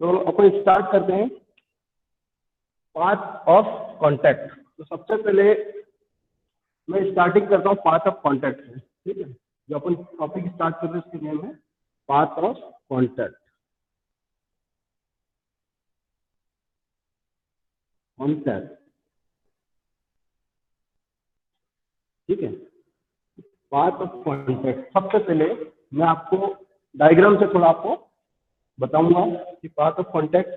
तो अपन स्टार्ट करते हैं पाथ ऑफ कांटेक्ट। तो सबसे पहले मैं स्टार्टिंग करता हूँ पाथ ऑफ कांटेक्ट से, ठीक है। जो अपन टॉपिक स्टार्ट कर रहे हैं उसके नेम है पाथ ऑफ कांटेक्ट। ठीक है, पाथ ऑफ कांटेक्ट। सबसे पहले मैं आपको डायग्राम से थोड़ा आपको बताऊंगा कि पाथ ऑफ कांटेक्ट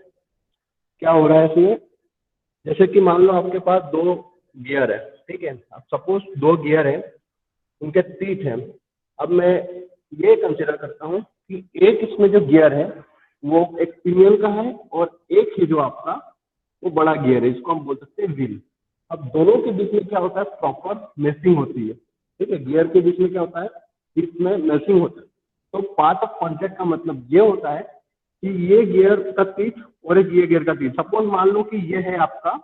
क्या हो रहा है इसमें। जैसे कि मान लो आपके पास दो गियर है, ठीक है। अब सपोज दो गियर है, उनके टीथ हैं। अब मैं ये कंसिडर करता हूँ कि एक इसमें जो गियर है वो एक पिनियन का है और एक ही जो आपका वो बड़ा गियर है, इसको हम बोल सकते हैं व्हील। अब दोनों के बीच में क्या होता है, प्रॉपर मेसिंग होती है, ठीक है। गियर के बीच में क्या होता है, इसमें मेसिंग होता है। तो पाथ ऑफ कांटेक्ट का मतलब ये होता है कि ये गियर का टीथ और एक ये गियर का टीथ। सपोज मान लो कि ये है आपका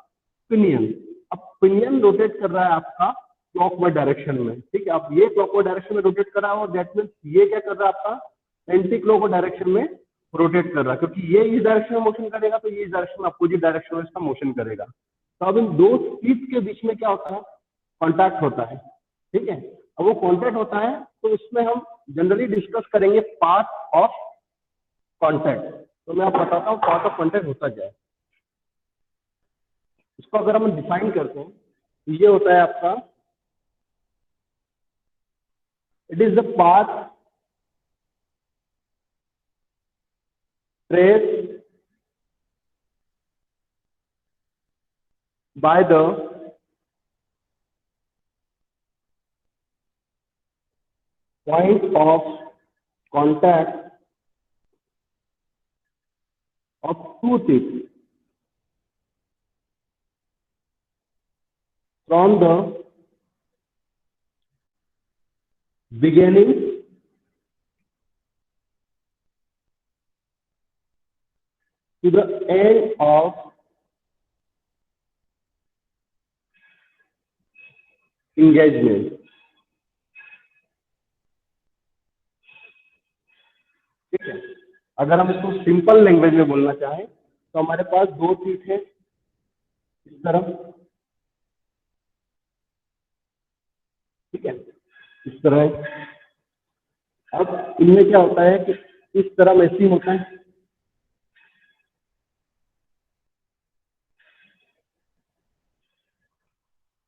पिनियन। अब पिनियन रोटेट कर रहा है आपका क्लॉकवाइज डायरेक्शन में, ठीक है। अब ये क्लॉकवाइज डायरेक्शन में रोटेट कर रहा है और दैट मीन्स ये क्या कर रहा है आपका एंटी क्लॉकवाइज डायरेक्शन में रोटेट कर रहा है, क्योंकि ये इस डायरेक्शन में मोशन करेगा तो ये इस डायरेक्शन में अपोजिट डायरेक्शन में इसका मोशन करेगा। तो अब इन दो टीथ के बीच में क्या होता है, कॉन्टैक्ट होता है, ठीक है। अब वो कॉन्टैक्ट होता है तो उसमें हम जनरली डिस्कस करेंगे पाथ ऑफ कांटेक्ट। तो मैं आपको बताता हूँ पाथ ऑफ कांटेक्ट होता क्या है। इसको अगर हम डिफाइन करते हैं तो ये होता है आपका, it is the path traced by the point of contact of two teeth from the beginning to the end of engagement, ठीक है। अगर हम इसको सिंपल लैंग्वेज में बोलना चाहें तो हमारे पास दो टीथ है इस तरफ, ठीक है, इस तरह। अब इनमें क्या होता है कि इस तरह मैचिंग होता है,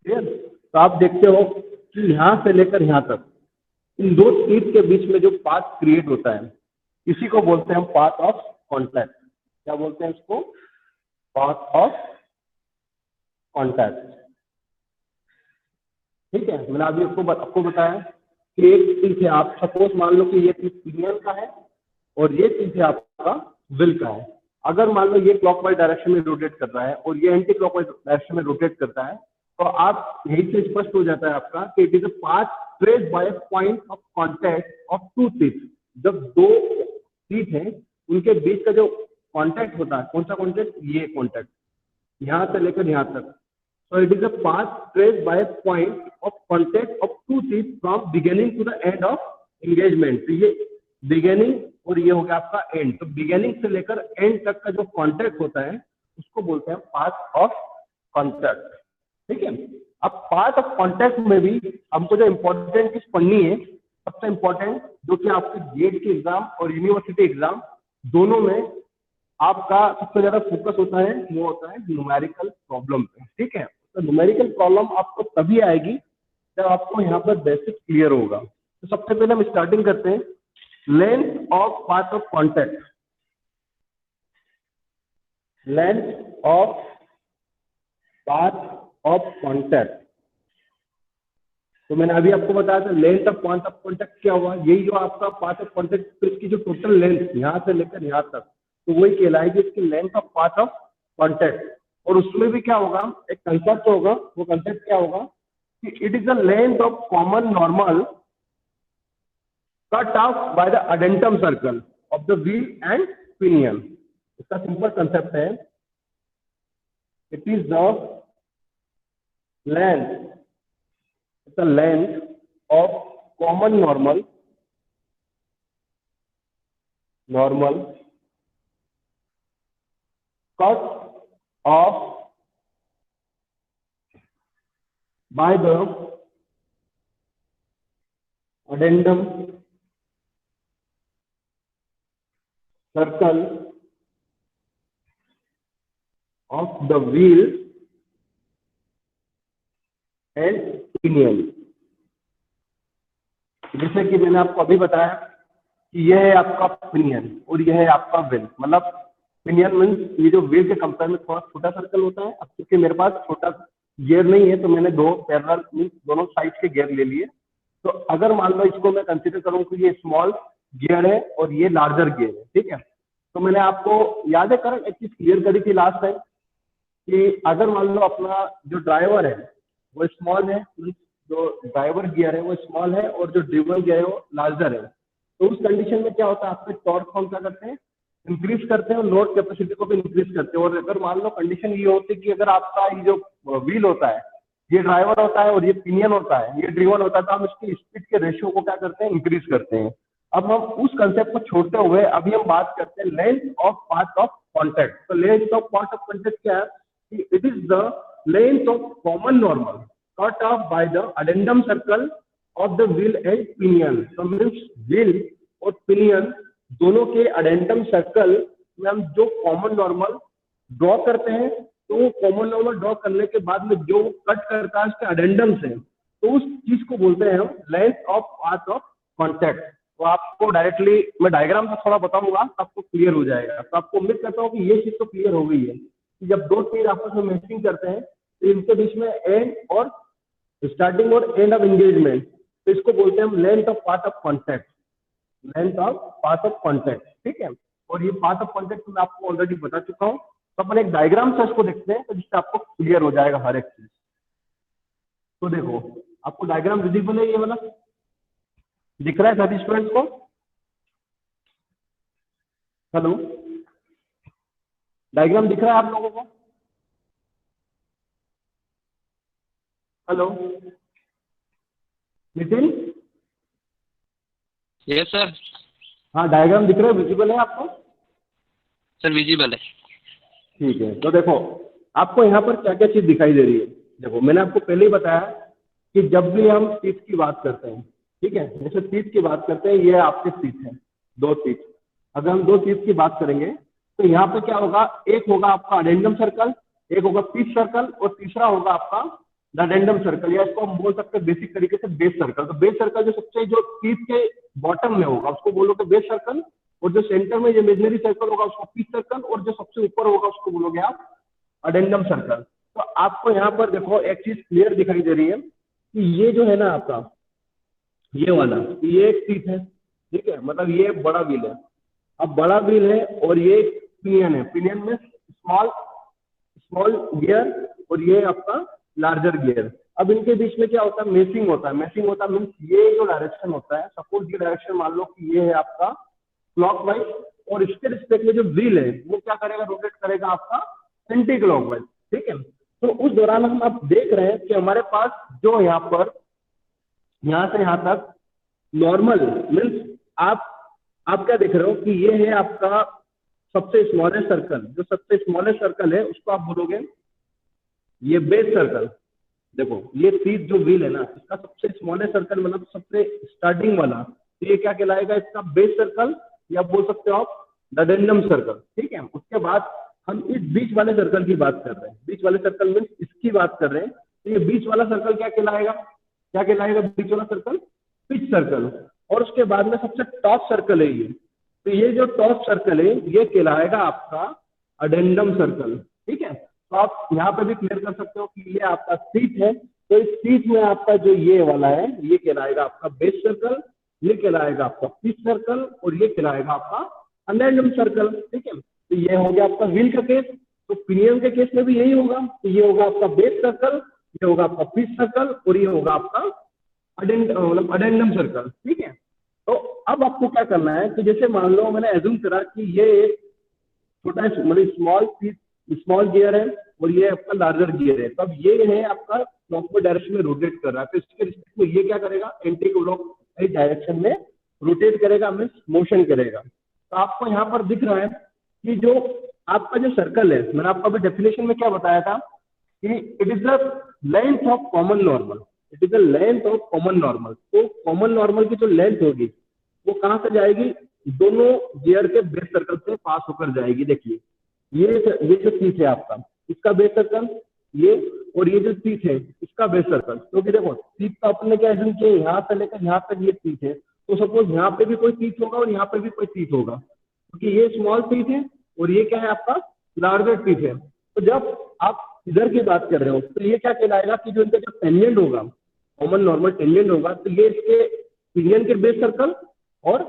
क्लियर। तो आप देखते हो कि यहां से लेकर यहां तक इन दो टीथ के बीच में जो पाथ क्रिएट होता है इसी को बोलते हैं हम पाथ ऑफ कांटेक्ट। क्या बोलते हैं इसको, पाथ ऑफ कांटेक्ट, ठीक है। मैंने अभी आपको बताया कि एक टीथ है, आप सपोज मान लो कि ये टीथ पिनियन का है और ये टीथ है आपका व्हील का है। अगर मान लो ये क्लॉकवाइज डायरेक्शन में रोटेट कर रहा है और ये एंटी क्लॉकवाइज डायरेक्शन में रोटेट करता है, तो आप यही से स्पष्ट हो जाता है आपका कि it is a path traced by point of contact of two teeth. जब दो टीथ हैं उनके बीच का जो कांटेक्ट होता है, कौन सा कांटेक्ट, ये कांटेक्ट यहां से लेकर यहां तक। So it is a path traced by a point of contact of two teeth from beginning to the end of engagement। तो ये beginning और ये हो गया आपका end। तो beginning से लेकर end तक का जो contact होता है उसको बोलते हैं path of contact, ठीक है। अब path of contact में भी हमको जो इम्पोर्टेंट चीज पढ़नी है, सबसे इम्पोर्टेंट जो कि आपके गेट के एग्जाम और यूनिवर्सिटी एग्जाम दोनों में आपका सबसे ज्यादा फोकस होता है, वो होता है न्यूमेरिकल प्रॉब्लम पे, ठीक है। तो न्यूमेरिकल प्रॉब्लम आपको तभी आएगी जब आपको यहाँ पर बेसिक क्लियर होगा। तो सबसे पहले हम स्टार्टिंग करते हैं length of path of contact. Length of path of contact, तो मैंने अभी आपको बताया था length of path of contact क्या हुआ, यही जो आपका पाथ ऑफ कांटेक्ट, तो इसकी जो टोटल लेंथ यहाँ से लेकर यहाँ तक, तो वही कहलाएगी इसकी length of path of contact. और उसमें भी क्या होगा, एक कंसेप्ट होगा, वो कंसेप्ट क्या होगा कि it is the length of common normal cut off by the addendum circle of the wheel and pinion. इसका सिंपल कंसेप्ट है, it is the length of common normal cut off by the addendum circle of the wheel and pinion। जैसे कि मैंने आपको अभी बताया कि यह है आपका पिनियन और यह है आपका व्हील। मतलब पिनियन मीन्स ये जो व्हील के कंपेयर में थोड़ा छोटा सर्कल होता है। अब क्योंकि मेरे पास छोटा गियर नहीं है तो मैंने दो पैरेलल मीन्स दोनों साइड के गियर ले लिए। तो अगर मान लो इसको मैं कंसीडर करूं कि ये स्मॉल गियर है और ये लार्जर गियर है, ठीक है। तो मैंने आपको याद है करंट एक चीज क्लियर करी थी लास्ट टाइम कि अगर मान लो अपना जो ड्राइवर है वो स्मॉल है, जो ड्राइवर गियर है वो स्मॉल है और जो ड्रिवन गियर है वो लार्जर है, तो उस कंडीशन में क्या होता है, आपके टॉर्क कौन सा करते हैं, इंक्रीज करते हैं और लोड कैपेसिटी को भी इंक्रीज करते हैं। और अगर मान लो कंडीशन ये होती है कि अगर आपका ये जो व्हील होता है ये ड्राइवर होता है और ये पिनियन होता है, ये ड्रिवन होता है, तो हम इसकी स्पीड के रेशियो को क्या करते हैं, इंक्रीज करते हैं। अब हम उस कंसेप्ट को छोड़ते हुए अभी हम बात करते हैं length of path of contact. तो length of path of contact क्या है कि it is the length of common normal cut off by the addendum circle of the wheel and pinion. तो मीन्स व्हील और पिनियन दोनों के addendum circle में हम जो कॉमन नॉर्मल ड्रॉ करते हैं, तो वो कॉमन नॉर्मल ड्रॉ करने के बाद में जो कट करता है उसके अडेंडम से, तो उस चीज को बोलते हैं हम length of path of contact. तो आपको डायरेक्टली मैं डायग्राम से थोड़ा बताऊंगा तो आपको क्लियर हो जाएगा। तो आपको उम्मीद करता हूँ कि ये चीज तो क्लियर हो गई है कि जब दो तीर आपस में मैचिंग करते हैं तो इनके बीच में एंड और स्टार्टिंग और एंड ऑफ एंगेजमेंट, तो इसको बोलते हैं हम length of path of contact, length of path of contact, ठीक है। और ये पाथ ऑफ कॉन्टैक्ट मैं आपको ऑलरेडी बता चुका हूँ। तो अपन एक डायग्राम से इसको देखते हैं तो जिससे आपको क्लियर हो जाएगा हर एक चीज। तो देखो आपको डायग्राम विजिबल है, ये वाला दिख रहा है सभी स्टूडेंट्स को? हेलो, डायग्राम दिख रहा है आप लोगों को? हेलो नितिन? Yes sir. हाँ, डायग्राम दिख रहा है, विजिबल है आपको? सर विजिबल है। ठीक है, तो देखो आपको यहाँ पर क्या क्या चीज दिखाई दे रही है। देखो मैंने आपको पहले ही बताया कि जब भी हम टीथ की बात करते हैं, ठीक है, जैसे टीथ की बात करते हैं, ये आपके टीथ हैं, दो टीथ। अगर हम दो टीथ की बात करेंगे तो यहाँ पे क्या होगा, एक होगा आपका अडेंडम सर्कल, एक होगा पिच सर्कल और तीसरा होगा आपका अडेंडम सर्कल, या इसको हम बोल सकते हैं बेसिक तरीके से बेस सर्कल। तो बेस सर्कल जो सबसे जो टीथ के बॉटम में होगा उसको बोलोगे बेस सर्कल, और जो सेंटर में जो इमेजिनरी सर्कल होगा उसको पिच सर्कल, और जो सबसे ऊपर होगा उसको बोलोगे आप अडेंडम सर्कल। तो आपको यहाँ पर देखो एक चीज क्लियर दिखाई दे रही है कि ये जो है ना आपका ये वाला, ये एक टीथ है, ठीक है, मतलब ये बड़ा व्हील है। अब बड़ा व्हील है और ये पिनियन है, पिनियन में स्मॉल स्मॉल गियर और ये आपका लार्जर गियर। अब इनके बीच में क्या होता है, मेसिंग होता है। मेसिंग होता है मीन्स ये जो डायरेक्शन होता है, सपोज ये डायरेक्शन मान लो कि ये है आपका क्लॉकवाइज, और इसके रिस्पेक्ट में जो व्हील है वो क्या करेगा, रोटेट करेगा आपका एंटी क्लॉकवाइज, ठीक है। तो उस दौरान हम आप देख रहे हैं कि हमारे पास जो यहाँ पर यहाँ से यहाँ तक नॉर्मल मीन्स आप क्या देख रहे हो कि ये है आपका सबसे स्मॉलेस्ट सर्कल। जो सबसे स्मॉलेस्ट सर्कल है उसको आप बोलोगे ये बेस सर्कल। देखो ये टीथ जो व्हील है ना, इसका सबसे स्मॉलेस्ट सर्कल मतलब सबसे स्टार्टिंग वाला, तो ये क्या कहलाएगा, इसका बेस सर्कल, या बोल सकते हो आप अडेंडम सर्कल, ठीक है। उसके बाद हम इस बीच वाले सर्कल की बात कर रहे हैं, बीच वाले सर्कल मीन्स इसकी बात कर रहे हैं। तो ये बीच वाला सर्कल क्या कहलाएगा, क्या कहलाएगा बीच वाला सर्कल, पिच सर्कल। और उसके बाद में सबसे टॉप सर्कल है ये, तो ये जो टॉप सर्कल है ये कहलाएगा आपका अडेंडम सर्कल, ठीक है। तो आप यहाँ पे भी क्लियर कर सकते हो कि ये आपका टीथ है, तो इस टीथ में आपका जो ये वाला है ये कहलाएगा आपका बेस सर्कल, ये कहलाएगा आपका पिच सर्कल, और ये कहलाएगा आपका अडेंडम सर्कल, ठीक है। तो ये हो गया आपका व्हील का केस। तो पिनियन के केस में भी यही होगा, तो ये होगा आपका बेस सर्कल, ये होगा आपका पिच सर्कल, और ये होगा आपका अडेंडम सर्कल, ठीक है। तो अब आपको क्या करना है कि जैसे मान लो मैंने एज्यूम करा कि ये एक छोटा मतलब स्मॉल गियर है और ये आपका लार्जर गियर है, तब ये है आपका क्लॉकवाइज डायरेक्शन में रोटेट कर रहा है, तो इसके रिस्पेक्ट में ये क्या करेगा, एंटी क्लॉकवाइज डायरेक्शन में रोटेट करेगा, मीन्स मोशन करेगा। तो आपको यहाँ पर दिख रहा है कि जो आपका जो सर्कल है, मैंने आपको अभी डेफिनेशन में क्या बताया था कि it is the length of common normal, it is the length of common normal. तो कॉमन नॉर्मल की जो लेंथ होगी वो कहाँ से जाएगी, दोनों गियर के बेस सर्कल से पास होकर जाएगी। देखिए ये जो तीस है आपका, इसका बेस सर्कल ये, और ये जो तीस है इसका बेस सर्कल। क्योंकि देखो तीस का अपने क्या एज्यूम किया, यहाँ से लेकर यहाँ तक ये तीस है, तो सपोज यहाँ पे भी कोई तीस होगा और यहाँ पे भी कोई तीस होगा, क्योंकि ये स्मॉल तीस है और ये क्या है आपका लार्जर तीस है। तो जब आप इधर की बात कर रहे हो तो ये क्या कहलाएगा कि जो इनका जो टेंजेंट होगा, कॉमन नॉर्मल टेंजेंट होगा, तो ये इसके पिनियन के बेस सर्कल और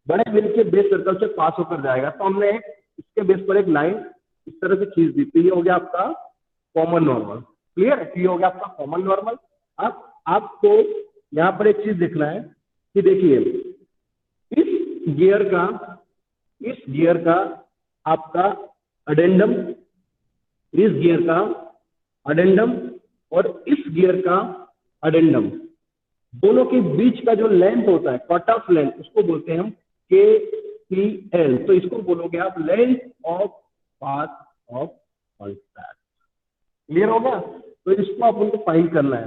बड़े व्हील के बेस सर्कल से पास होकर जाएगा। तो हमने इसके बेस पर एक लाइन इस तरह से खींच दी, तो ये हो गया आपका कॉमन नॉर्मल। क्लियर है, ये हो गया आपका कॉमन नॉर्मल। अब आपको यहाँ पर एक चीज देखना है कि देखिए इस गियर का आपका अडेंडम, इस गियर का अडेंडम और इस गियर का अडेंडम, दोनों के बीच का जो लेंथ होता है, कट ऑफ लेंथ, उसको बोलते हैं हम KPL। तो इसको बोलोगे आप length of path of contact. Clear हो गया, तो इसको आप उनको फाइंड करना है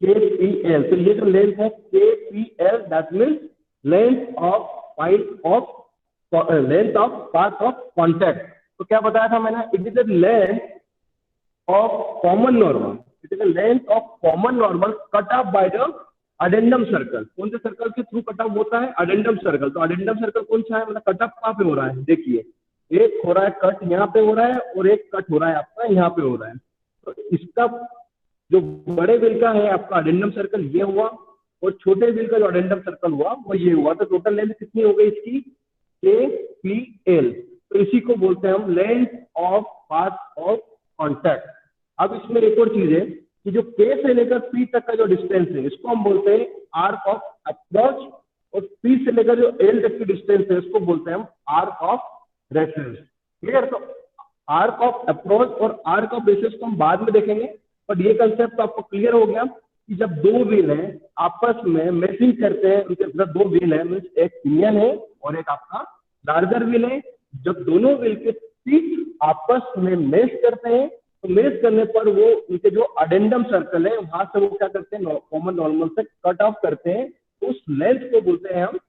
KPL। तो ये जो लेंथ है KPL, that means length of path of contact. तो क्या बताया था मैंने, it is the length of common normal, it is the length of common normal cut off by the addendum circle. कौन से सर्कल के थ्रू कट ऑफ होता है, अडेंडम सर्कल। तो अडेंडम सर्कल कौन सा है, मतलब कट ऑफ कहाँ पे हो रहा है, देखिए एक हो रहा है कट यहाँ पे हो रहा है और एक कट हो रहा है आपका यहाँ पे हो रहा है। तो इसका जो बड़े व्हील का है आपका अडेंडम सर्कल ये हुआ, और छोटे व्हील का जो अडेंडम सर्कल हुआ वो ये हुआ। तो टोटल लेंथ कितनी हो गई इसकी, KPL। तो इसी को बोलते हैं हम length of path of contact. अब इसमें एक और चीज है कि जो K से लेकर P तक का जो डिस्टेंस है इसको हम बोलते हैं आर्क ऑफ अप्रोच, और P से लेकर जो L तक की डिस्टेंस है इसको बोलते हैं हम आर्क ऑफ रेफरेंस। क्लियर, तो आर्क ऑफ अप्रोच और आर्क ऑफ रेफरेंस को हम बाद में देखेंगे, बट ये कंसेप्ट तो आपको क्लियर हो गया कि जब दो व्हील हैं आपस में मैचिंग करते हैं, उनके अंदर दो व्हील है, मीन्स एक पिनियन है और एक आपका लार्जर व्हील है, जब दोनों व्हील के टिप आपस में मैच करते हैं तो मैच करने पर वो उनके जो अडेंडम सर्कल है वहां से वो क्या करते हैं, कॉमन नॉर्मल से कट ऑफ करते हैं। तो उस लेंथ को बोलते हैं हम,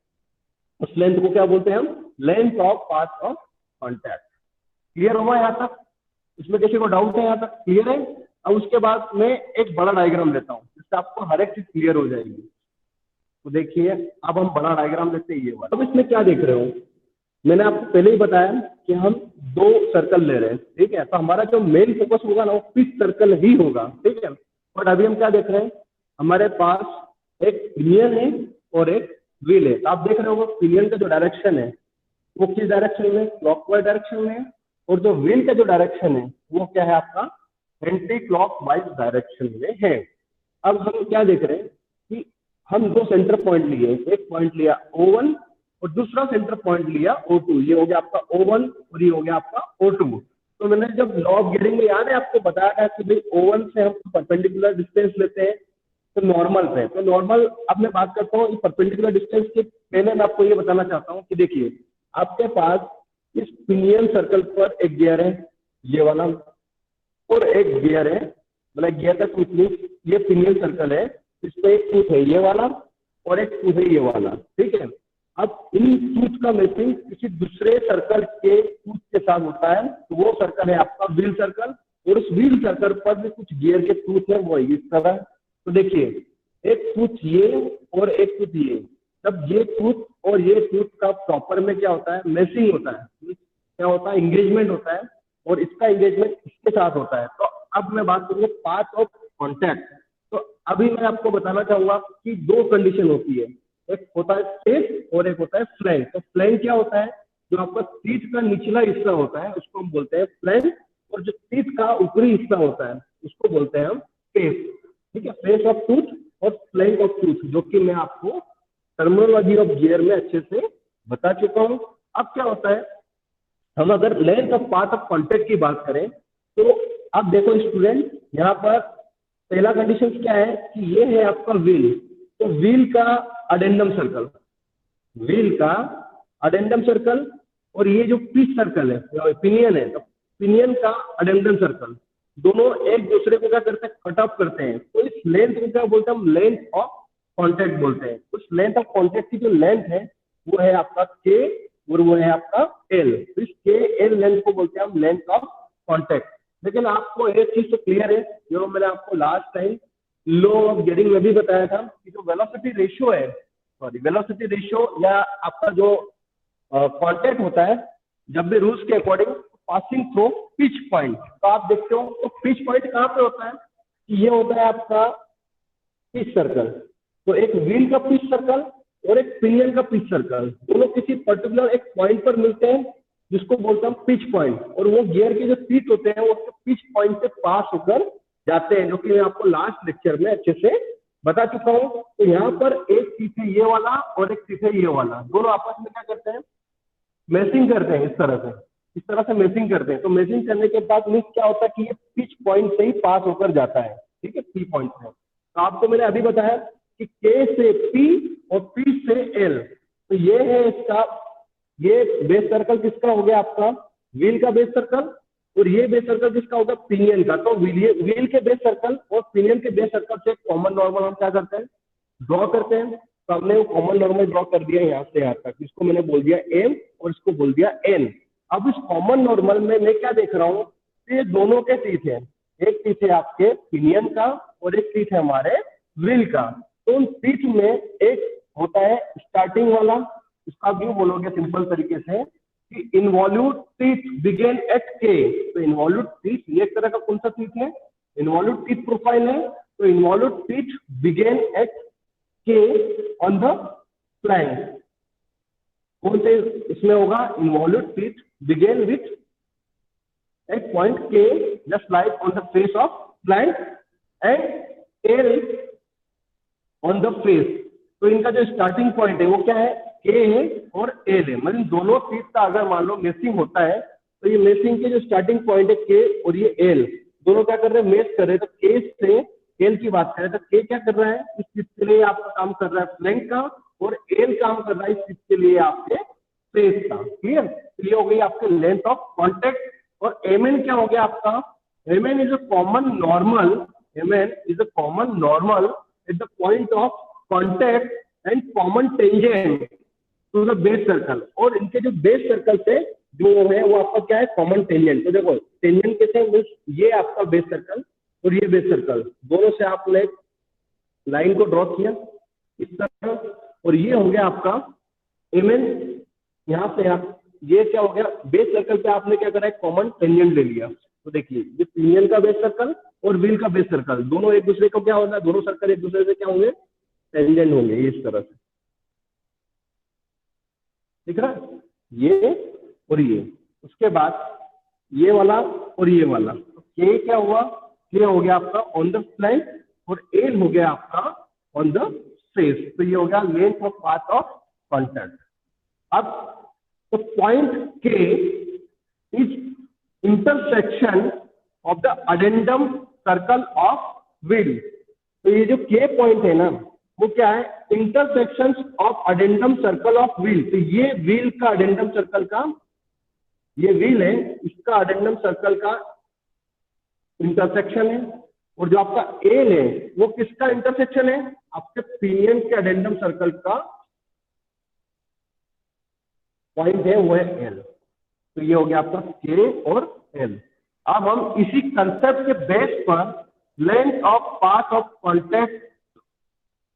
उस लेंथ को क्या बोलते हैं हम, length of path of contact. Clear होगा यहाँ तक, इसमें किसी को डाउट है यहाँ तक, क्लियर है। अब उसके बाद मैं एक बड़ा डायग्राम लेता हूँ जिससे आपको हर एक चीज क्लियर हो जाएगी। तो देखिए अब हम बड़ा डायग्राम लेते हैं ये वाला। अब इसमें क्या देख रहे हो, मैंने आपको पहले ही बताया कि हम दो सर्कल ले रहे हैं, ठीक है। तो हमारा जो मेन फोकस होगा ना वो पिच सर्कल ही होगा, ठीक है। बट अभी हम क्या देख रहे हैं, हमारे पास एक पिनियन है और एक व्हील है। तो आप देख रहे हो पिनियन का जो डायरेक्शन है वो किस डायरेक्शन में, क्लॉकवाइज डायरेक्शन में, और जो व्हील का जो डायरेक्शन है वो क्या है आपका एंटी क्लॉकवाइज डायरेक्शन में है। अब हम क्या देख रहे हैं कि हम दो सेंटर पॉइंट लिए, एक पॉइंट लिया O1 और दूसरा सेंटर पॉइंट लिया O2। ये हो गया आपका O1 और ये हो गया आपका O2। तो मैंने जब लॉ ऑफ गियरिंग में याद है आपको बताया था कि भाई O1 से हम परपेंडिकुलर डिस्टेंस लेते हैं तो नॉर्मल से। तो नॉर्मल अब मैं बात करता हूँ परपेंडिकुलर डिस्टेंस के पहले मैं आपको ये बताना चाहता हूँ कि देखिए आपके पास इस पिनियन सर्कल पर एक गियर है ये वाला, और एक गियर है, मतलब गियर का टूथ मीन्स ये पिनियन सर्कल है, इस पे एक टूथ है ये वाला और एक टूथ है ये वाला, ठीक है। अब इन टूथ का मैचिंग किसी दूसरे सर्कल के टूथ के साथ होता है, तो वो सर्कल है आपका व्हील सर्कल, और उस व्हील सर्कल पर भी कुछ गियर के टूथ है वो इस तरह। तो देखिए एक टूथ ये और एक टूथ ये, तब ये टूथ और ये टूथ का प्रॉपर में क्या होता है, मैचिंग होता है, क्या होता है, एंगेजमेंट होता है, और इसका एंगेजमेंट इसके साथ होता है। तो अब मैं बात करूंगा पाथ ऑफ कॉन्टैक्ट। तो अभी मैं आपको बताना चाहूंगा कि दो कंडीशन होती है, एक होता है फेस और एक होता है फ्लैंक। तो फ्लैंक क्या होता है, जो आपका टीथ का निचला हिस्सा होता है उसको हम बोलते हैं फ्लैंक, और जो टीथ का ऊपरी हिस्सा होता है उसको बोलते हैं हम फेस, ठीक है। फेस ऑफ टूथ और फ्लैंक ऑफ टूथ, जो कि मैं आपको टर्मिनोलॉजी ऑफ गियर में अच्छे से बता चुका हूं। अब क्या होता है, हम अगर length of path of contact की बात करें तो अब देखो स्टूडेंट, यहाँ पर पहला कंडीशन क्या है कि ये है आपका व्हील, तो व्हील का अडेंडम सर्कल, व्हील का अडेंडम सर्कल और ये जो पिच सर्कल है, पिनियन है, तो पिनियन का अडेंडम सर्कल, दोनों एक दूसरे को क्या करते हैं, कट ऑफ करते हैं। तो इस लेंथ को क्या बोलते हैं हम, लेंथ ऑफ कॉन्टैक्ट बोलते हैं। उस लेंथ ऑफ कॉन्टैक्ट की जो लेंथ है वो है आपका के और वो है आपका एल। तो इस के एल लेंथ को बोलते हैं हम लेंथ ऑफ कॉन्टैक्ट। लेकिन आपको एक चीज तो क्लियर है, जो मैंने आपको लास्ट टाइम लॉ ऑफ गेरिंग में भी बताया था कि जो वेलोसिटी रेशियो है, सॉरी वेलोसिटी रेशियो या आपका जो कॉन्टैक्ट होता है, जब भी रूल्स के according passing through pitch point, तो आप देखते हो तो पिच पॉइंट कहाँ पे होता है, ये होता है आपका पिच सर्कल। तो एक व्हील का पिच सर्कल और एक पिनियन का पिच सर्कल, दोनों किसी पर्टिकुलर एक पॉइंट पर मिलते हैं जिसको बोलते हैं पिच पॉइंट, और वो गियर के जो सीट होते हैं वो पिच पॉइंट से पास होकर जाते हैं, जो कि मैं आपको लास्ट लेक्चर में अच्छे से बता चुका हूँ। तो यहाँ पर एक सीट है ये वाला और एक सीट है ये वाला, दोनों आपस में क्या करते हैं, मैचिंग करते हैं। इस तरह से मैचिंग करते हैं। तो मैचिंग करने के बाद मीन्स क्या होता है कि ये पिच पॉइंट से ही पास होकर जाता है, ठीक है, पी पॉइंट से। तो आपको मैंने अभी बताया कि के से पी और पी से एल, तो ये है इसका, ये बेस सर्कल किसका हो गया आपका, व्हील का बेस सर्कल, और ये बेस सर्कल किसका होगा, पिनियन का। तो व्हील के बेस सर्कल और पिनियन के बेस सर्कल से कॉमन नॉर्मल हम क्या करते हैं, ड्रॉ करते हैं। तो हमने वो कॉमन नॉर्मल ड्रॉ कर दिया यहाँ से यहाँ तक, इसको मैंने बोल दिया एम और इसको बोल दिया एन। अब इस कॉमन नॉर्मल में मैं क्या देख रहा हूँ, ये दोनों के टीथ है, एक टीथ है आपके पिनियन का और एक टीथ है हमारे व्हील का। तो उन टीथ में एक होता है स्टार्टिंग वाला, इसका व्यू बोलोगे सिंपल तरीके से कि इन्वॉल्यूट टीथ बिगेन एट के। तो इन्वॉल्यूट टीथ ये एक तरह का कौन सा टीथ है, इन्वॉल्यूट टीथ प्रोफाइल है। तो इन्वॉल्यूट टीथ बिगेन एट के ऑन द फ्लैंक, कौन से इसमें होगा, इन्वॉल्यूट टीथ बिगेन विथ एक पॉइंट के just like on the face of flank and L on the face. तो इनका जो स्टार्टिंग पॉइंट है वो क्या है, के है और एल है। मतलब दोनों टीथ का अगर मान लो मेसिंग होता है तो ये मेसिंग के जो स्टार्टिंग पॉइंट है के और ये एल, दोनों क्या कर रहे हैं, मेस कर रहे हैं। तो के से एल की बात करें तो के क्या कर रहा है, इस चीज के लिए आपका काम कर रहा है फ्लैंक का, और एल काम कर रहा है इस चीज के लिए आपके फेस का। क्लियर, तो ये हो गई आपके लेंथ ऑफ कॉन्टेक्ट। और एमएन क्या हो गया आपका, MN is a common normal, MN is a common normal at the point of contact and common tangent to the base circle. और इनके जो बेस सर्कल से जो है वो आपका क्या है, कॉमन टेंजेंट। तो देखो टेंजेंट कैसे है, ये आपका बेस सर्कल और ये बेस सर्कल, दोनों से आपने लाइन को ड्रॉ किया इस तरह, और ये हो गया आपका एमएन। यहाँ से आप ये क्या हो गया, बेस सर्कल पे आपने क्या करा है, कॉमन टेंजेंट ले लिया। तो देखिए ये पिनियन का बेस सर्कल और व्हील का बेस सर्कल, दोनों एक दूसरे को क्या होगा, दोनों सर्कल एक दूसरे से क्या होंगे, टेंजेंट होंगे, इस तरह से दिख रहा है, ये और ये। उसके बाद ये वाला और ये वाला, तो के क्या हुआ, के हो गया आपका ऑन द फ्लैंक और एल हो गया आपका ऑन द फेस। तो ये हो गया length of path of contact. अब the point K is intersection of the addendum circle of wheel। तो ये जो K पॉइंट है ना वो क्या है, intersection of addendum circle of wheel. तो ये व्हील का अडेंडम सर्कल का, ये व्हील है इसका अडेंडम सर्कल का इंटरसेक्शन है, और जो आपका एल है वो किसका इंटरसेक्शन है, आपके पिनियन के अडेंडम सर्कल का पॉइंट है वो है एल। तो ये हो गया आपका के और एल। अब हम इसी कंसेप्ट के बेस पर length of path of contact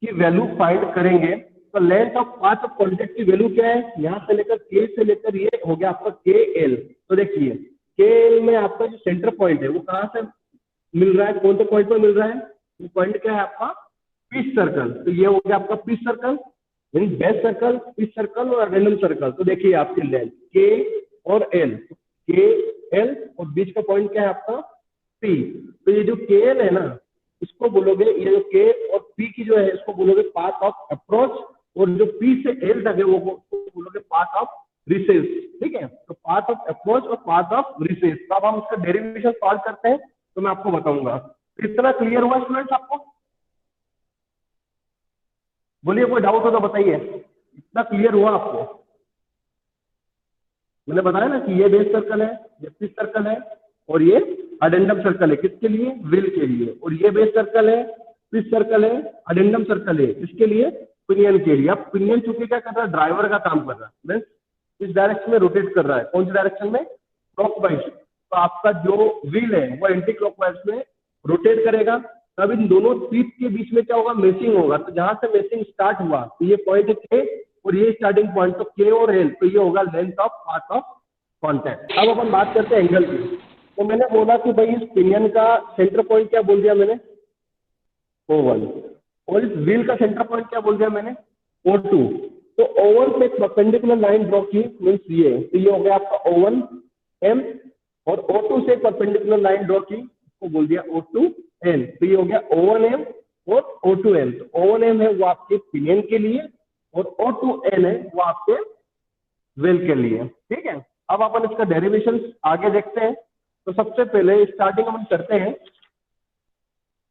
की वैल्यू फाइंड करेंगे। तो length of path of contact की वैल्यू क्या है, यहां से लेकर के से लेकर ये हो गया आपका के एल। तो देखिए के एल में आपका जो सेंटर पॉइंट है वो कहां से मिल रहा है, कौन से पॉइंट पर मिल रहा है, वो पॉइंट क्या है आपका पिच सर्कल। तो ये हो गया आपका pitch circle, base circle, pitch circle और अडेंडम सर्कल। तो देखिए आपकी लेंथ के और एल, के एल और बीच का पॉइंट क्या है आपका पी। तो ये जो के एल है ना इसको बोलोगे, ये जो के और पी की जो है इसको बोलोगे पाथ ऑफ अप्रोच, और जो पी से एल तक है वो बोलोगे पाथ ऑफ रिसेस। ठीक है, तो पाथ ऑफ अप्रोच और पाथ ऑफ रिसेस। तो अब हम इसका डेरिवेशन सॉल्व करते हैं तो मैं आपको बताऊंगा। कितना क्लियर हुआ स्टूडेंट्स आपको, बोलिए कोई डाउट हो तो बताइए, इतना क्लियर हुआ आपको। मैंने बताया ना कि ये बेस सर्कल है, ये पिच सर्कल है और ये अडेंडम सर्कल है। किसके लिए? व्हील के लिए। और ये बेस सर्कल है, पिच सर्कल है, अडेंडम सर्कल है, इसके लिए पिनियन के लिए। अब पिनियन चूंकि क्या कर रहा है, ड्राइवर का काम कर रहा है, मीन्स इस डायरेक्शन में रोटेट कर रहा है। कौन सी डायरेक्शन में? क्लॉकवाइज। तो आपका जो व्हील है वो एंटी क्लॉकवाइज में रोटेट करेगा। तब इन दोनों टीथ के बीच में क्या होगा? मेसिंग होगा। तो जहां से मेसिंग स्टार्ट हुआ तो ये पॉइंट है के और ये स्टार्टिंग पॉइंट, तो के और एल, तो ये होगा length of path of contact. अब अपन बात करते हैं एंगल की। तो मैंने बोला कि भाई इस पिनियन का सेंटर पॉइंट क्या बोल दिया मैंने? O1। और इस व्हील का सेंटर पॉइंट क्या बोल दिया मैंने? O2। तो O1 पे एक परपेंडिकुलर लाइन ड्रॉ की, मीन्स ये, तो ये हो गया आपका O1M। और O2 से परपेंडिकुलर लाइन ड्रॉ की, उसको बोल दिया O2N। तो ये हो गया O1M और O2N। तो O1M है वो आपके पिनियन के लिए और O2N है वो आपके व्हील के लिए। ठीक है, अब अपन इसका डेरिवेशन आगे देखते हैं। तो सबसे पहले स्टार्टिंग अपन करते हैं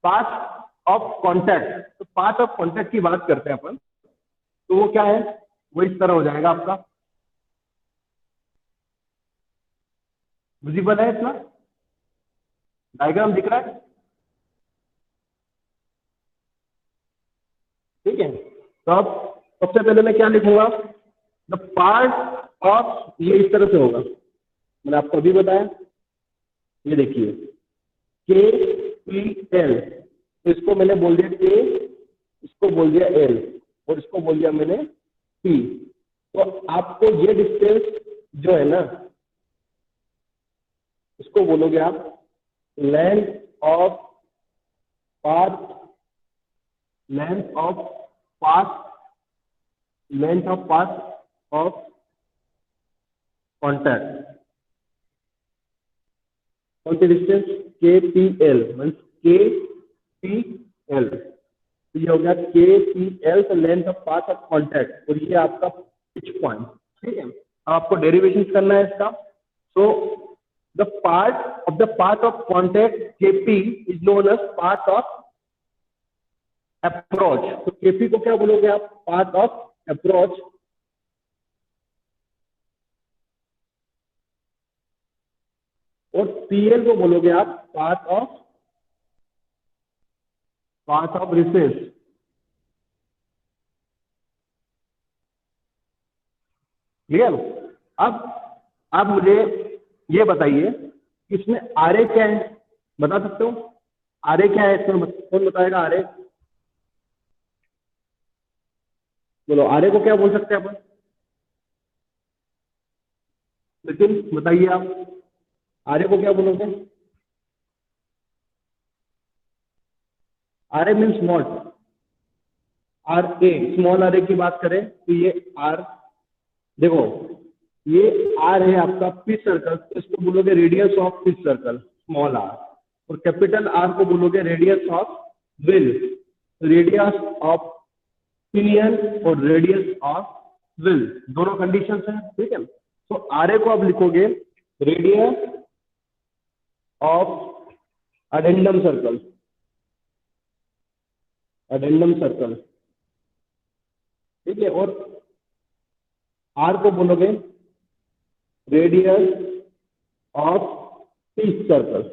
पाथ ऑफ कॉन्टैक्ट। तो पाथ ऑफ कॉन्टैक्ट की बात करते हैं अपन, तो वो क्या है? वो इस तरह हो जाएगा आपका। विजिबल है इतना? डायग्राम दिख रहा है? ठीक है, तो अब सबसे पहले मैं क्या लिखूंगा? द पार्ट ऑफ, ये इस तरह से होगा, मैंने आपको अभी बताया। ये देखिए KPL, इसको मैंने बोल दिया K, इसको बोल दिया L और इसको बोल दिया मैंने P। तो आपको ये डिस्टेंस जो है ना, इसको बोलोगे आप length of path, length of path, length of path of contact. कौन सी डिस्टेंस? KPL, means KPL। तो ये हो गया KPL, तो length of path of contact, और ये आपका पिच पॉइंट। ठीक है, अब आपको डेरिवेशन करना है इसका। So the part of the path of contact KP is known as path of approach. तो KP को क्या बोलोगे आप? Path of approach. और PL को बोलोगे आप पाथ ऑफ रिसेस। क्लियर? अब मुझे ये बताइए इसमें आरे क्या है? बता सकते हो आरे क्या है इसमें? कौन बताएगा आरे? बोलो, आरे को क्या बोल सकते हैं अपन? लेकिन बताइए आप, आरे को क्या बोलोगे? आरे मीन्स व्हाट? RA, स्मॉल आरे की बात करें तो ये R, देखो ये R है आपका पिच सर्कल, तो इसको बोलोगे radius of pitch circle, small r। और कैपिटल R को बोलोगे radius of wheel, radius of pinion और रेडियस ऑफ व्हील, दोनों कंडीशंस हैं। ठीक है, तो RA को आप लिखोगे radius of addendum circle, addendum circle. ठीक है, और R को बोलोगे radius of pitch circle,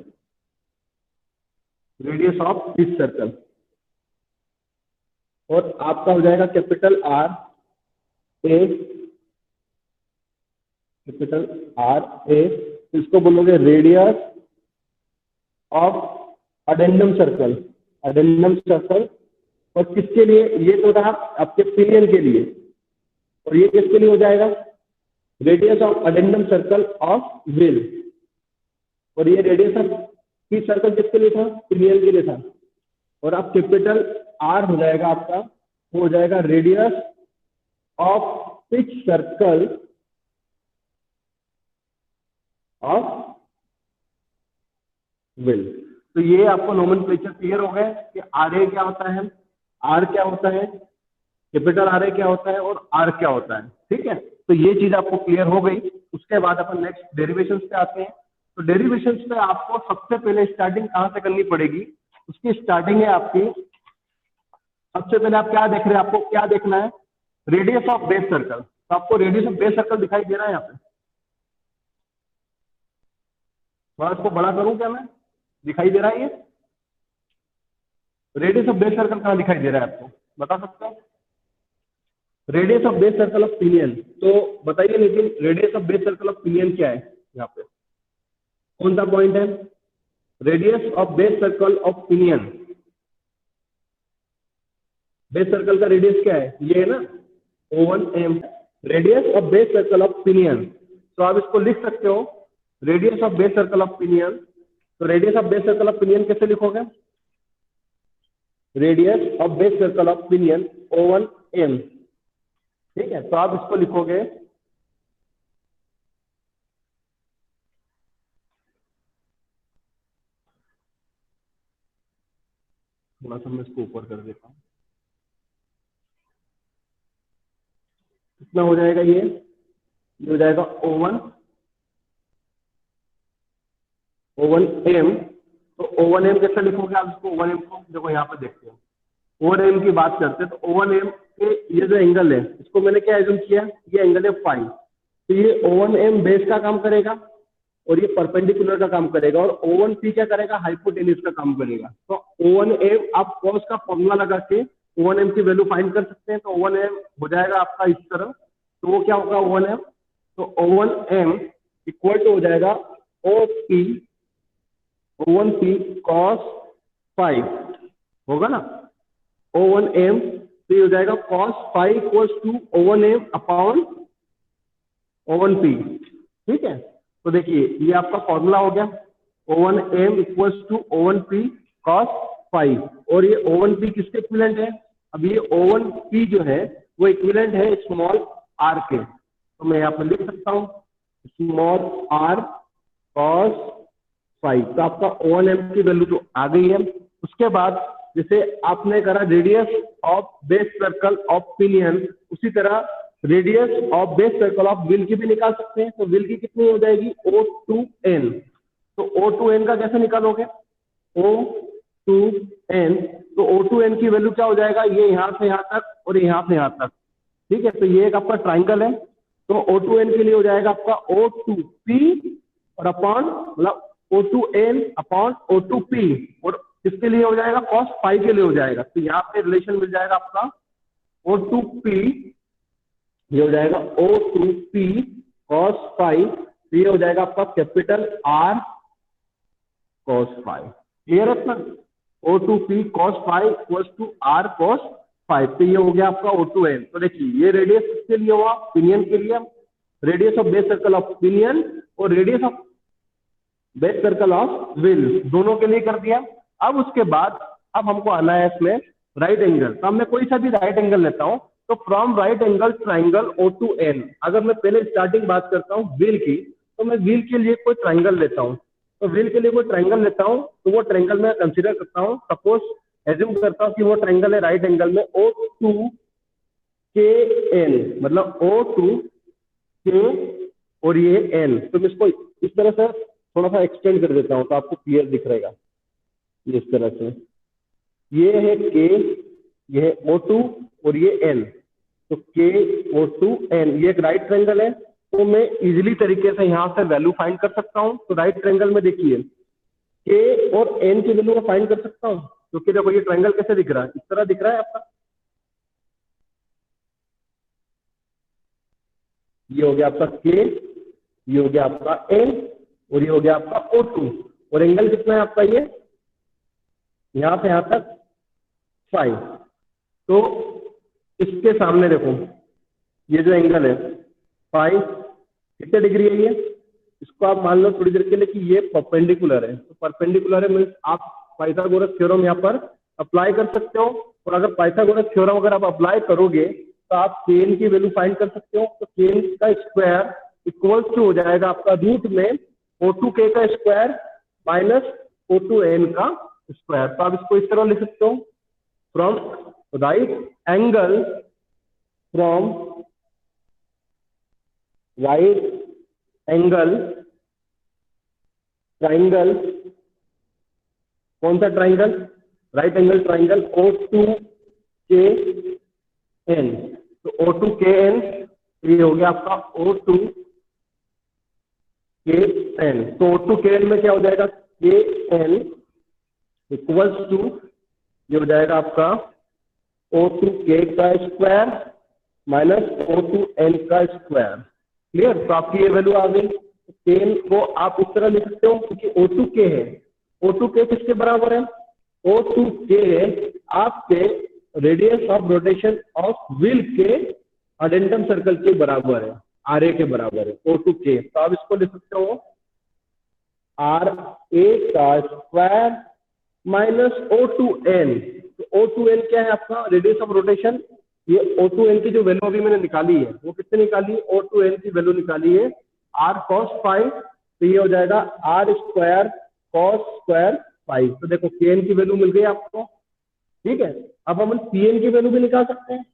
radius of pitch circle. और आपका हो जाएगा capital R A, capital R A, इसको बोलोगे radius of addendum circle, addendum circle. और किसके लिए? ये तो रहा आपके पिनियन के लिए, और ये किसके लिए हो जाएगा? Radius of addendum circle of wheel. और ये रेडियस ऑफ पिच सर्कल किसके लिए था? पिनियन के लिए था। और आप कैपिटल R हो जाएगा आपका, वो हो जाएगा radius of pitch circle of wheel. तो ये आपको नोमेनक्लेचर क्लियर हो गए कि RA क्या होता है, R क्या होता है, कैपिटल RA क्या होता है और R क्या होता है। ठीक है, तो ये चीज आपको क्लियर हो गई। उसके बाद अपन नेक्स्ट डेरिवेशंस पे आते हैं। तो डेरिवेशंस पे आपको सबसे पहले स्टार्टिंग कहाँ से करनी पड़ेगी? उसकी स्टार्टिंग है आपकी, सबसे पहले आप क्या देख रहे हैं? आपको क्या देखना है? Radius of base circle. तो आपको रेडियस ऑफ बेस सर्कल दिखाई दे रहा है यहाँ पे? थोड़ा इसको बड़ा करूं क्या मैं? दिखाई दे रहा है ये? रेडियस ऑफ बेस सर्कल कहाँ दिखाई दे रहा है आपको, बता सकते हो? Radius of base circle of pinion, तो बताइए लेकिन radius of base circle of pinion क्या है यहाँ पे? कौन सा पॉइंट है? Radius of base circle of pinion, base circle का रेडियस क्या है? ये है ना, O1m, radius of base circle of pinion. तो आप इसको लिख सकते हो radius of base circle of pinion. तो radius of base circle of pinion कैसे लिखोगे? Radius of base circle of pinion O1m, ठीक है। तो आप इसको लिखोगे थोड़ा सा, मैं इसको ऊपर कर देता हूँ, कितना हो जाएगा ये हो जाएगा O1m। तो O1m कैसे लिखोगे आप इसको? O1m को देखो यहाँ पे देखते हो, O1m की बात करते हैं तो O1m के ये जो एंगल है इसको मैंने क्या एज्यूम किया, ये एंगल है फाई। तो ये O1m बेस का काम करेगा और ये परपेंडिकुलर का काम करेगा, और O1p क्या करेगा? हाइपोटेन्यूज का काम करेगा। तो O1m आप कॉस का फॉर्मूला लगा के O1m की वैल्यू फाइंड कर सकते हैं। तो O1m हो जाएगा आपका इस तरह, तो वो क्या होगा O1m? तो O1m इक्वल टू हो जाएगा O1p cos फाइव, होगा ना? O1m तो ये हो जाएगा cos five equals to O1m upon O1p, ठीक है। तो देखिए ये आपका फॉर्मूला हो गया, O1m equals to O1p cos five, और ये O1p किसके इक्विवेलेंट है? अब ये O1p जो है वो इक्विवेलेंट है स्मॉल r के, तो मैं यहाँ पर लिख सकता हूँ स्मॉल r cos फाइव। तो आपका O1m की वैल्यू तो आ गई है। उसके बाद जैसे आपने करा radius of base circle of pinion, उसी तरह radius of base circle of wheel की भी निकाल सकते हैं। तो व्हील की कितनी हो जाएगी? O2n। तो O2n का कैसे निकालोगे? O2n, तो O2n की वैल्यू क्या हो जाएगा? ये यहाँ से यहाँ तक और यहाँ से यहाँ तक, ठीक है। तो ये एक आपका ट्राइंगल है, तो O2n के लिए हो जाएगा आपका O2p और अपॉन मतलब O2n अपॉन O2p, और किसके लिए हो जाएगा? cos फाइव के लिए हो जाएगा। तो यहाँ पे रिलेशन मिल जाएगा आपका O2p, ये हो जाएगा O2p cos फाइव, ये हो जाएगा आपका capital R cos five. Clear है sir? O2p cos five equals to R cos five. तो ये हो गया आपका O2n। तो देखिए ये रेडियस किसके लिए हुआ? पिनियन के लिए, radius of base circle of pinion और radius of base circle of wheel, दोनों के लिए कर दिया। अब उसके बाद अब हमको आना है इसमें राइट एंगल। तो मैं कोई सा भी राइट एंगल लेता हूं, तो from right angle triangle O2n, अगर मैं पहले स्टार्टिंग बात करता हूं व्हील की, तो मैं व्हील के लिए कोई ट्राइंगल लेता हूं। तो व्हील के लिए कोई ट्राइंगल लेता हूं, तो वो ट्राइंगल मैं कंसिडर करता हूं, सपोज एज्यूम करता हूं कि वो ट्राइंगल है राइट एंगल में O2KN, मतलब O2K और ये N। तो मैं इसको इस तरह से थोड़ा सा एक्सटेंड कर देता हूं तो आपको क्लियर दिख रहेगा। इस तरह से ये है K, ये है O2 और ये N। तो KO2N ये एक राइट ट्रायंगल है, तो मैं इजीली तरीके से यहाँ से वैल्यू फाइंड कर सकता हूँ। तो राइट ट्रायंगल में देखिए K और N की वैल्यू को फाइंड कर सकता हूँ, क्योंकि देखो ये ट्रायंगल कैसे दिख रहा है? इस तरह दिख रहा है आपका। ये हो गया आपका K, ये हो गया आपका N और ये हो गया आपका O2, और एंगल कितना है आपका? ये यहाँ से यहाँ तक 5। तो इसके सामने देखो ये जो एंगल है 5, कितने डिग्री है ये? इसको आप मान लो थोड़ी देर के लिए कि ये परपेंडिकुलर है। तो परपेंडिकुलर है मीन्स आप पाइथागोरस थ्योरम यहाँ पर अप्लाई कर सकते हो, और अगर पाइथागोरस थ्योरम अगर आप अप्लाई करोगे तो आप केन की वैल्यू फाइंड कर सकते हो। तो केन का स्क्वायर इक्वल्स टू हो जाएगा आपका रूट में O2k का स्क्वायर माइनस O2n का स्क्वायर। तो आप इसको इस तरह लिख सकते हो, from right angle, from right angle triangle, कौन सा triangle? Right angle triangle O2KN। तो O2KN ये हो गया आपका O2KN के एन, तो O2 के एन में क्या हो जाएगा, के एन इक्वल्स टू, ये हो जाएगा आपका O2 के का स्क्वायर माइनस O2 एन का स्क्वायर। क्लियर, तो आपकी ये वैल्यू आ गई। केन को आप इस तरह लिख सकते हो क्योंकि O2 के है, O2 के किसके बराबर है, O2 के आपके radius of rotation of wheel के अडेंटम सर्कल के बराबर है, RA के बराबर है O2 के। तो आप इसको लिख सकते हो RA का स्क्वायर माइनस O2n। तो O2n क्या है आपका, रेडियस ऑफ रोटेशन। ये O2n की जो वैल्यू अभी मैंने निकाली है वो कितने निकाली है, O2n की वैल्यू निकाली है r cos फाइव, तो ये हो जाएगा r square cos square five. तो देखो kn की वैल्यू मिल गई आपको, ठीक है। अब हम pn की वैल्यू भी निकाल सकते हैं।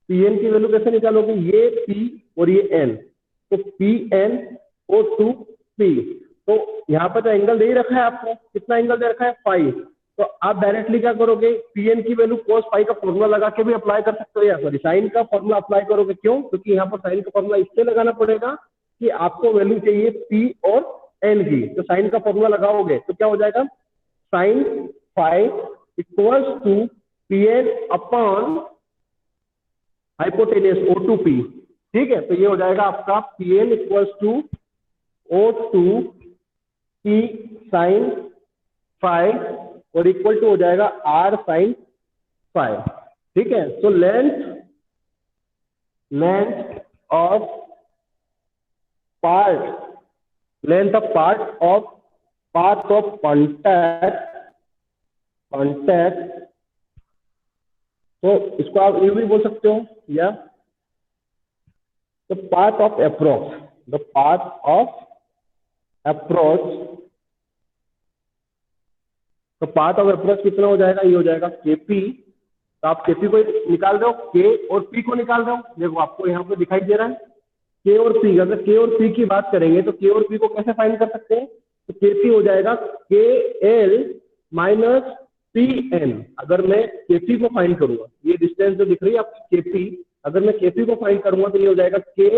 pn की वैल्यू कैसे निकालोगे, ये p और ये n, तो pn O2 p, तो यहाँ पर जो एंगल दे रखा है आपको, कितना एंगल दे रखा है, फाइव, तो आप डायरेक्टली क्या करोगे, पीएन की वैल्यू cos फाइव का फॉर्मूला लगा के भी अप्लाई कर सकते हो, या सॉरी साइन का फॉर्मूला अप्लाई करोगे। क्यों, क्योंकि यहाँ पर साइन का फॉर्मूला इससे लगाना पड़ेगा कि आपको वैल्यू चाहिए पी और एन की, तो साइन का फॉर्मूला लगाओगे तो क्या हो जाएगा, sine five equals to P N upon hypotenuse O2p, ठीक है। तो ये हो जाएगा आपका P N equals to O2p sine five और इक्वल टू हो जाएगा r साइन फाइव, ठीक है। तो length of part of path of contact, तो इसको आप ये भी बोल सकते हो, या the path of approach, the path of approach, तो पाथ ऑफ अप्रोच कितना हो जाएगा, ये हो जाएगा केपी। तो आप केपी को निकाल रहे हो, के और पी को निकाल रहे हो, देखो आपको यहाँ पे दिखाई दे रहा है के और पी। अगर के और पी की बात करेंगे तो के और पी को कैसे फाइंड कर सकते हैं, तो केपी हो जाएगा के एल माइनस पी एन। अगर मैं केपी को फाइंड करूंगा, ये डिस्टेंस जो दिख रही है आपकी केपी, अगर मैं केपी को फाइंड करूंगा तो ये हो जाएगा के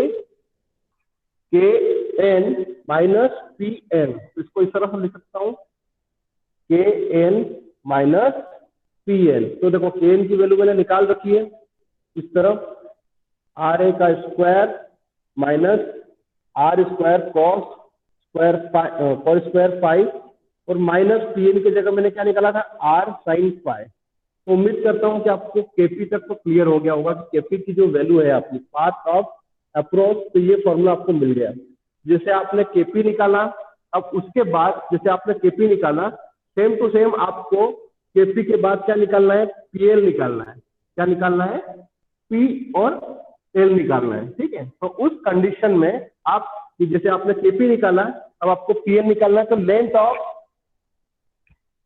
एन माइनस पी एन। तो इसको इस तरह से लिख सकता हूँ, के एन माइनस पी एन। तो देखो के एन की वैल्यू मैंने निकाल रखी है इस तरफ, आर ए का square minus R square cos square five, और माइनस पी एन की जगह मैंने क्या निकाला था, आर साइन फाइव। तो उम्मीद करता हूँ कि आपको केपी तक तो क्लियर हो गया होगा कि केपी की जो वैल्यू है आपकी पाथ ऑफ अप्रोच, तो ये फॉर्मूला आपको मिल गया। जैसे आपने केपी निकाला, अब उसके बाद जैसे आपने केपी निकाला, सेम टू सेम आपको केपी के बाद क्या निकालना है, पीएल निकालना है। क्या निकालना है, पी और एल निकालना है, ठीक है। तो उस कंडीशन में आप जैसे आपने केपी निकाला, अब आपको पीएल निकालना है, तो लेंथ ऑफ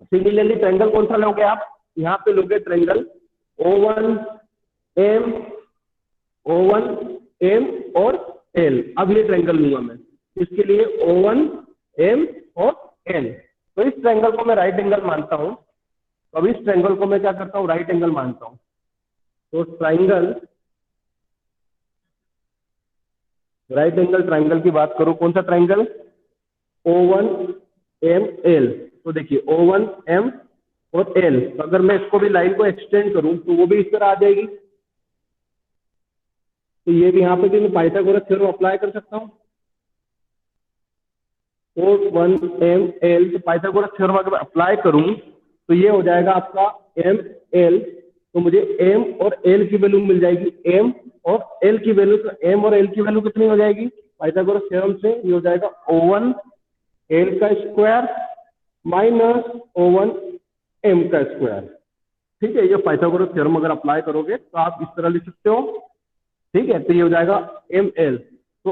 सिमिलरली ट्रायंगल कौन सा लोगे आप, यहाँ पे लोगे ट्रायंगल O1M और L। अब ये ट्रायंगल लूंगा मैं, इसके लिए O1M और L। तो इस ट्रायंगल को मैं राइट एंगल मानता हूं, तो अब इस ट्रायंगल को मैं क्या करता हूं, राइट एंगल मानता हूं। तो ट्रायंगल, राइट एंगल ट्रायंगल की बात करूं, कौन सा ट्रायंगल, O1ML। तो देखिए O1M और L, तो अगर मैं इसको भी लाइन को एक्सटेंड करूं तो वो भी इस तरह आ जाएगी। तो ये भी यहाँ पे भी मैं पाइथागोरस थ्योरम अप्लाई कर सकता हूँ, O1ML। तो पाइथागोरस थ्योरम अगर अप्लाई करूं तो ये हो जाएगा आपका ML। तो मुझे M और L की वैल्यू मिल जाएगी, M और L की वैल्यू, तो M और L की वैल्यू कितनी हो जाएगी पाइथागोरस थ्योरम से, ये हो जाएगा O1L का स्क्वायर माइनस O1M का स्क्वायर, ठीक है। ये पाइथागोरस थ्योरम अगर अप्लाई करोगे तो आप इस तरह लिख सकते हो, ठीक है। तो ये हो जाएगा ML, तो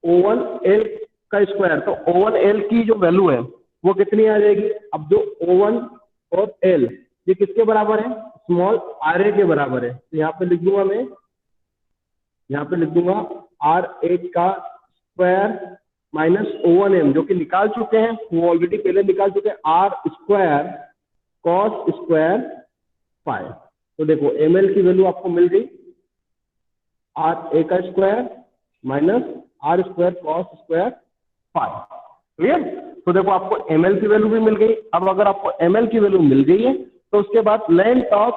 O1L का स्क्वायर, तो O1L की जो वैल्यू है वो कितनी आ जाएगी। अब जो O1 और L ये किसके बराबर है, स्मॉल RA के बराबर है। तो यहाँ पे लिख दूंगा मैं, यहाँ पे लिख दूंगा RA का स्क्वायर माइनस O1M, जो कि निकाल चुके हैं, वो ऑलरेडी पहले निकाल चुके हैं, R square cos square five. तो देखो ML की वैल्यू आपको मिल गई, RA का square minus R square cos square 5। Clear? तो देखो आपको ml की वैल्यू भी मिल गई। अब अगर आपको ml की वैल्यू मिल गई है तो उसके बाद length of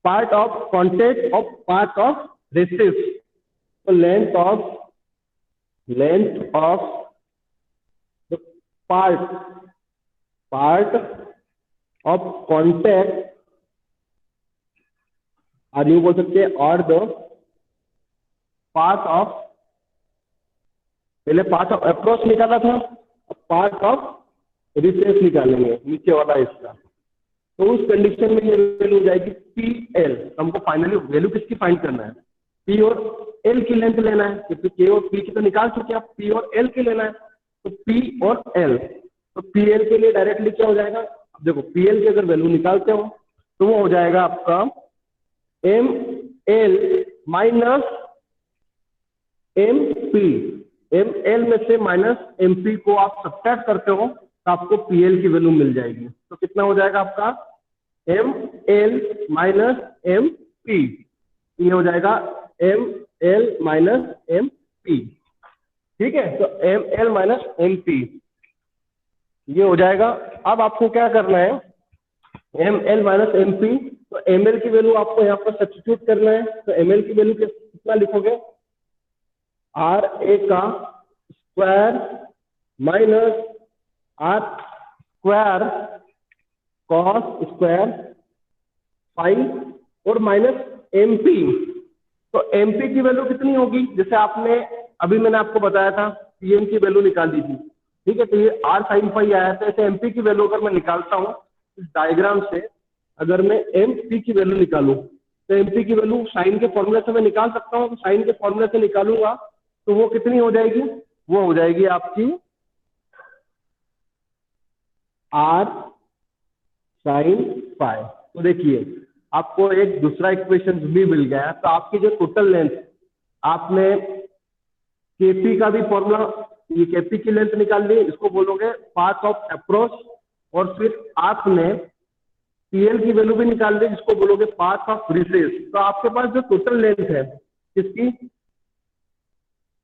part of contact of part of recess, तो length of the part of contact, और यूं बोल सकते हैं, और द पार्ट ऑफ, पहले पार्ट ऑफ अप्रोच निकाला था, अब पार्ट ऑफ रिसेस निकालेंगे, नीचे वाला हिस्सा। तो उस कंडीशन में ये वैल्यू हो जाएगी PL। हमको फाइनली वैल्यू किसकी फाइंड करना है? P और L की लेंथ लेना है, क्योंकि K और P की तो निकाल चुके हैं, आप P और L की लेना है। तो P और L, तो PL के लिए डायरेक्टली क्या हो जाएगा? अब देखो PL की अगर वैल्यू निकालते हो तो वो हो जाएगा आपका ML माइनस MP। ML में से माइनस MP को आप सब्ट्रैक्ट करते हो तो आपको PL की वैल्यू मिल जाएगी। तो कितना हो जाएगा आपका? ML minus MP। ये हो जाएगा ML माइनस MP। ठीक है, तो ML माइनस MP ये हो जाएगा। अब आपको क्या करना है? ML माइनस MP, तो ML की वैल्यू आपको यहाँ पर सब्स्टिट्यूट करना है। तो ML की वैल्यू कितना लिखोगे? RA का square minus R square cos square 5 और माइनस MP। तो MP की वैल्यू कितनी होगी? जैसे आपने अभी मैंने आपको बताया था PM की वैल्यू निकाल दी थी। ठीक है, तो ये R sin phi आया था। ऐसे MP की वैल्यू अगर मैं निकालता हूँ इस डायग्राम से, अगर मैं MP की वैल्यू निकालूं तो MP की वैल्यू साइन के फॉर्मूले से मैं निकाल सकता हूँ। साइन के फॉर्मूले से निकालूंगा तो वो कितनी हो जाएगी? वो हो जाएगी आपकी R sin phi। तो देखिए आपको एक दूसरा इक्वेशन भी मिल गया। तो आपकी जो टोटल लेंथ, आपने KP का भी फॉर्मूला, ये KP की लेंथ निकाल ली, इसको बोलोगे पाथ ऑफ अप्रोच, और फिर आपने PL की वैल्यू भी निकाल ली, जिसको बोलोगे पाथ ऑफ रिसेस। तो आपके पास जो टोटल लेंथ है किसकी?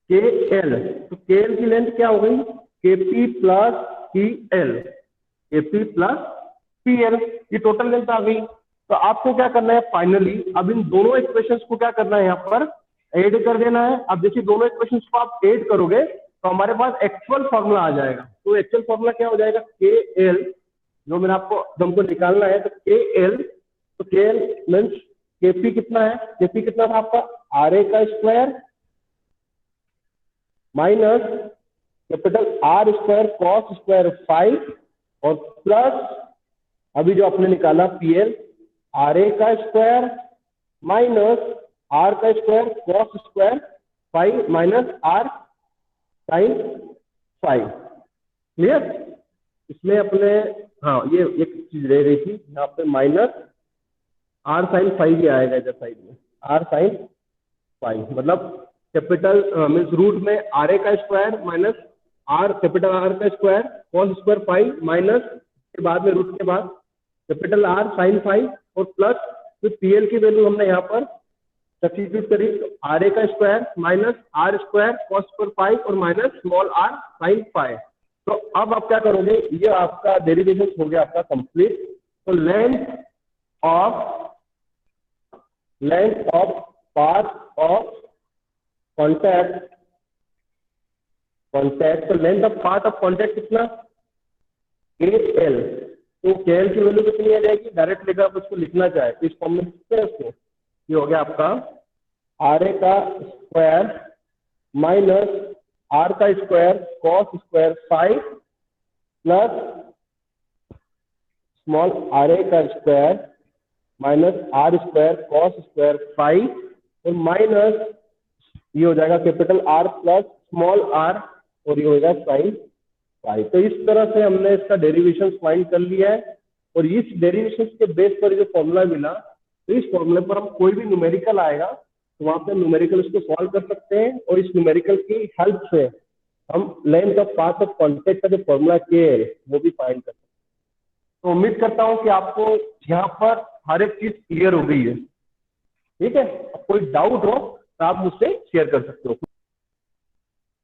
KL। तो KL की लेंथ क्या हो गई? KP plus PL, KP plus PL, ये टोटल लेंथ आ गई। तो आपको क्या करना है फाइनली? अब इन दोनों इक्वेशंस को क्या करना है? यहाँ पर ऐड कर देना है। अब देखिए दोनों इक्वेशंस को आप ऐड करोगे तो हमारे पास एक्चुअल फॉर्मूला आ जाएगा। तो एक्चुअल फॉर्मूला क्या हो जाएगा? KL, जो मैंने आपको हमको निकालना है। तो KL, तो KL मीन्स KP कितना है? KP कितना था आपका? RA का square minus capital R square cos square 5 और प्लस अभी जो आपने निकाला PL, RA का स्क्वायर माइनस R का square cos square 5 minus R sine 5। Clear? इसमें अपने, हाँ ये एक चीज रह रही थी यहाँ पे, माइनस R साइन 5 भी आएगा इधर साइड में। R साइन 5 मतलब कैपिटल मीन्स रूट में RA का स्क्वायर माइनस कैपिटल R का स्क्वायर कॉस स्क्वायर 5 माइनस के बाद में रूट के बाद कैपिटल R साइन 5 और प्लस फिर PL की वैल्यू हमने यहाँ पर सब्स्टिट्यूट करी। तो RA का square minus R square cos square 5 और माइनस स्मॉल r साइन 5। तो अब आप क्या करोगे? ये आपका डेरिवेशन हो गया आपका कंप्लीट। तो length of path of contact, तो length of path of contact कितना? KL। तो KL की वैल्यू कितनी आ जाएगी? डायरेक्ट लेकर आप उसको लिखना चाहे तो इस फॉर्म में लिखते हैं उसको। ये हो गया आपका RA का स्क्वायर माइनस R का square cos square 5 plus small RA का square minus R square cos square 5 और माइनस ये हो जाएगा capital R plus small r और ये हो जाएगा साइन 5। तो इस तरह से हमने इसका डेरिवेशन फाइंड कर लिया है। और इस डेरिवेशन के बेस पर जो फॉर्मूला मिला, तो इस फॉर्मूले पर हम कोई भी न्यूमेरिकल आएगा तो वहां पे न्यूमेरिकल इसको सॉल्व कर सकते हैं, और इस न्यूमेरिकल की हेल्प से हम length of path of contact का जो फॉर्मूला के है वो भी फाइंड कर सकते हैं। तो उम्मीद करता हूं कि आपको यहाँ पर हर एक चीज क्लियर हो गई है। ठीक है, कोई डाउट हो तो आप मुझसे शेयर कर सकते हो।